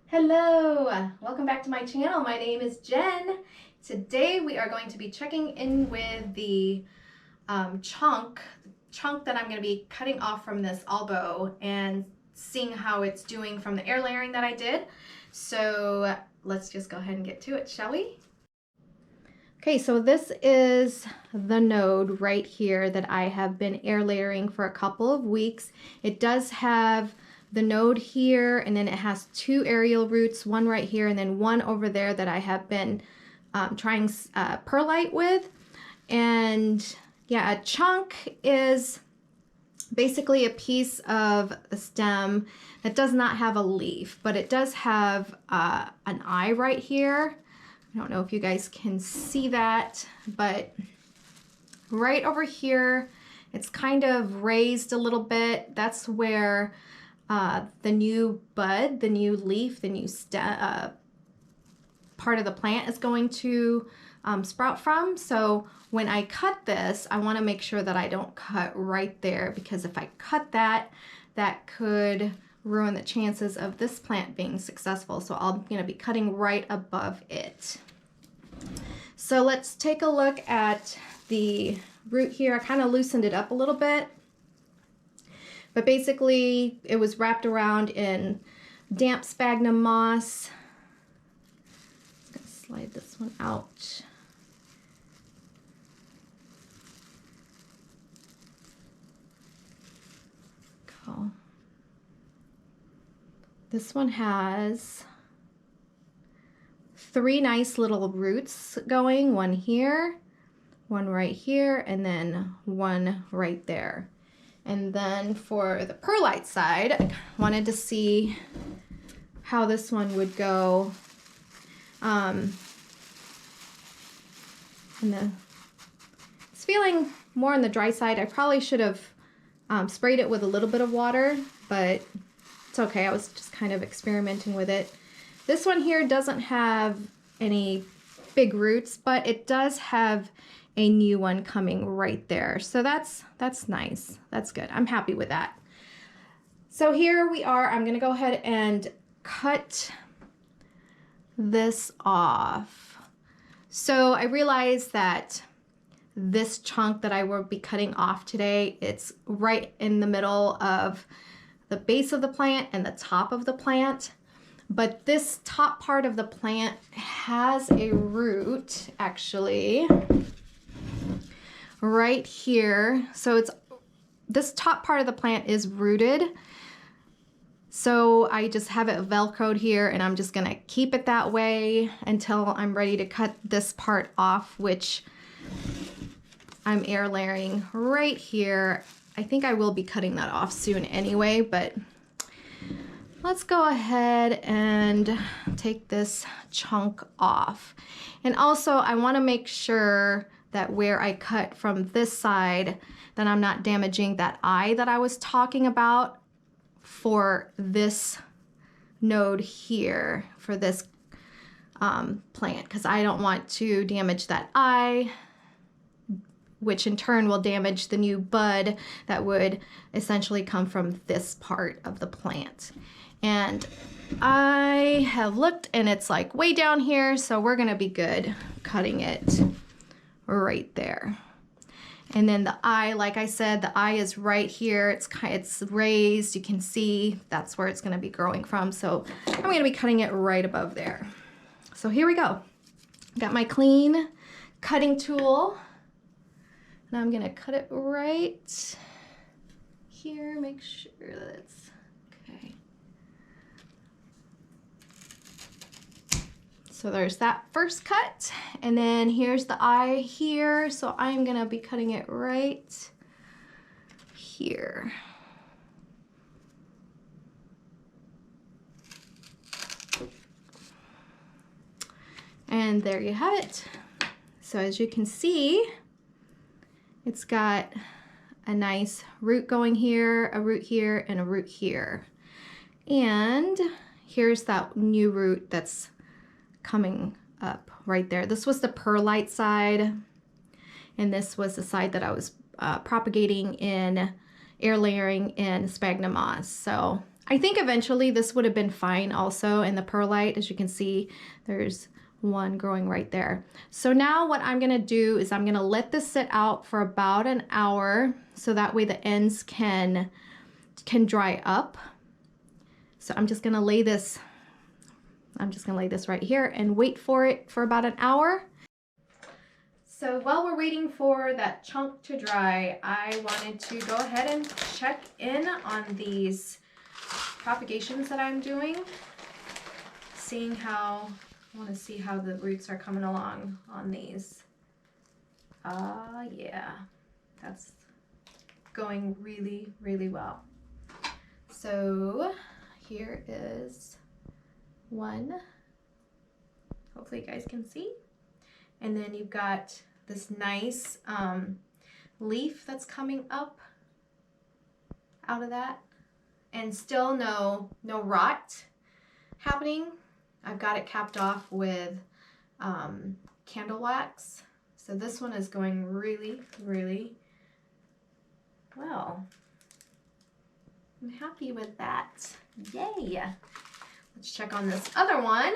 Hello, welcome back to my channel. My name is Jen. Today we are going to be checking in with the chunk that I'm going to be cutting off from this Albo and seeing how it's doing from the air layering that I did. So let's just go ahead and get to it, shall we? Okay, so this is the node right here that I have been air layering for a couple of weeks. It does have the node here, and then it has two aerial roots, one right here and then one over there that I have been trying perlite with. And yeah, a chunk is basically a piece of the stem that does not have a leaf, but it does have an eye right here. I don't know if you guys can see that, but right over here, it's kind of raised a little bit. That's where the new bud, the new leaf, the new part of the plant is going to sprout from. So when I cut this, I want to make sure that I don't cut right there, because if I cut that, that could ruin the chances of this plant being successful. So I'm going to be cutting right above it. So let's take a look at the root here. I kind of loosened it up a little bit, but basically it was wrapped around in damp sphagnum moss. I'm going to slide this one out. Go. This one has three nice little roots going, one here, one right here, and then one right there. And then for the perlite side, I wanted to see how this one would go. It's feeling more on the dry side. I probably should have sprayed it with a little bit of water, but it's okay. I was just kind of experimenting with it. This one here doesn't have any big roots, but it does have a new one coming right there. So that's nice. That's good. I'm happy with that. So here we are. I'm going to go ahead and cut this off. So I realized that this chunk that I will be cutting off today, it's right in the middle of the base of the plant and the top of the plant. But this top part of the plant has a root, actually, right here. So this top part of the plant is rooted. So I just have it Velcroed here, and I'm just gonna keep it that way until I'm ready to cut this part off, which I'm air layering right here. I think I will be cutting that off soon anyway, but let's go ahead and take this chunk off. And also I want to make sure that where I cut from this side, that I'm not damaging that eye that I was talking about for this node here, for this plant, because I don't want to damage that eye, which in turn will damage the new bud that would essentially come from this part of the plant. And I have looked, and it's like way down here, so we're gonna be good cutting it right there. And then the eye, like I said, the eye is right here. It's raised. You can see that's where it's gonna be growing from. So I'm gonna be cutting it right above there. So here we go. Got my clean cutting tool, and I'm gonna cut it right here. Make sure that it's okay. So there's that first cut, and then here's the eye here. So I'm gonna be cutting it right here. And there you have it. So as you can see, it's got a nice root going here, a root here, and a root here. And here's that new root that's coming up right there. This was the perlite side, and this was the side that I was propagating in air layering in sphagnum moss. So I think eventually this would have been fine also in the perlite. As you can see, there's one growing right there. So now what I'm gonna do is I'm gonna let this sit out for about an hour so that way the ends can dry up. So I'm just gonna lay this right here and wait for it for about an hour. So while we're waiting for that chunk to dry, I wanted to go ahead and check in on these propagations that I'm doing. I want to see how the roots are coming along on these. Yeah, that's going really, really well. So here is one. Hopefully you guys can see. And then you've got this nice leaf that's coming up out of that. And still no rot happening. I've got it capped off with candle wax. So this one is going really, really well. I'm happy with that. Yay! Let's check on this other one.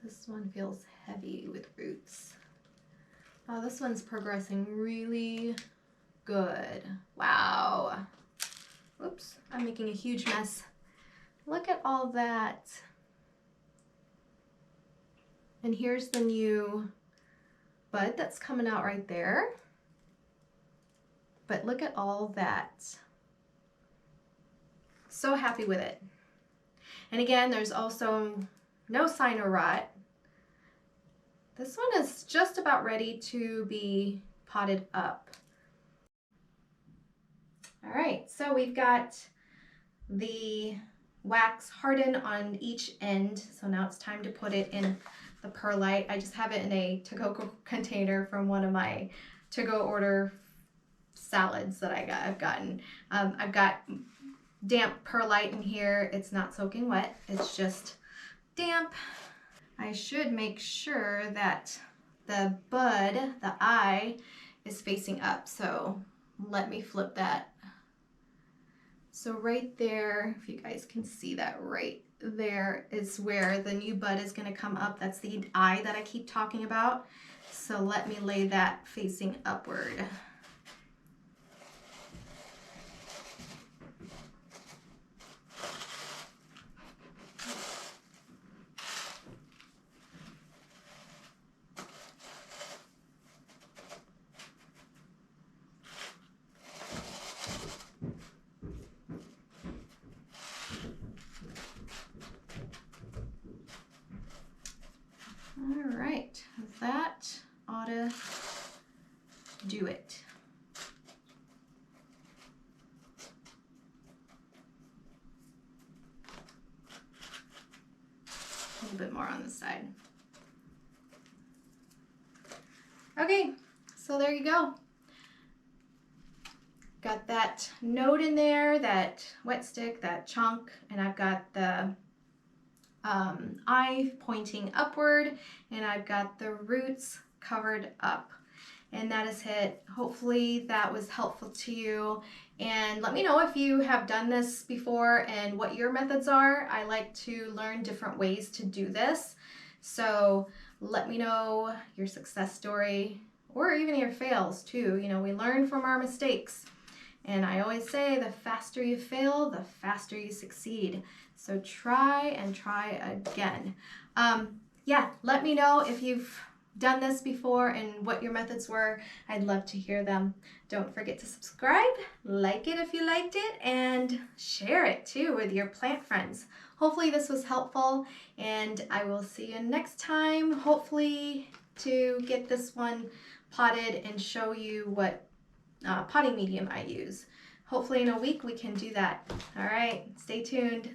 This one feels heavy with roots. Oh, this one's progressing really good. Wow. Whoops, I'm making a huge mess. Look at all that. And here's the new bud that's coming out right there. But look at all that. So happy with it. And again, there's also no sign of rot. This one is just about ready to be potted up. All right, so we've got the wax hardened on each end. So now it's time to put it in the perlite. I just have it in a to-go container from one of my to-go order salads that I've gotten. I've got damp perlite in here. It's not soaking wet, it's just damp. I should make sure that the bud, the eye, is facing up. So let me flip that. So right there, if you guys can see that, right there is where the new bud is going to come up. That's the eye that I keep talking about. So let me lay that facing upward. All right, that ought to do it. A little bit more on this side. Okay, so there you go. Got that node in there, that wet stick, that chunk, and I've got the eye pointing upward, and I've got the roots covered up. And that is it. Hopefully that was helpful to you. And let me know if you have done this before and what your methods are. I like to learn different ways to do this. So let me know your success story or even your fails too. You know, we learn from our mistakes. And I always say the faster you fail, the faster you succeed. So try and try again. Yeah, let me know if you've done this before and what your methods were. I'd love to hear them. Don't forget to subscribe, like it if you liked it, and share it too with your plant friends. Hopefully this was helpful, and I will see you next time, hopefully to get this one potted and show you what potting medium I use. Hopefully in a week we can do that. All right, stay tuned.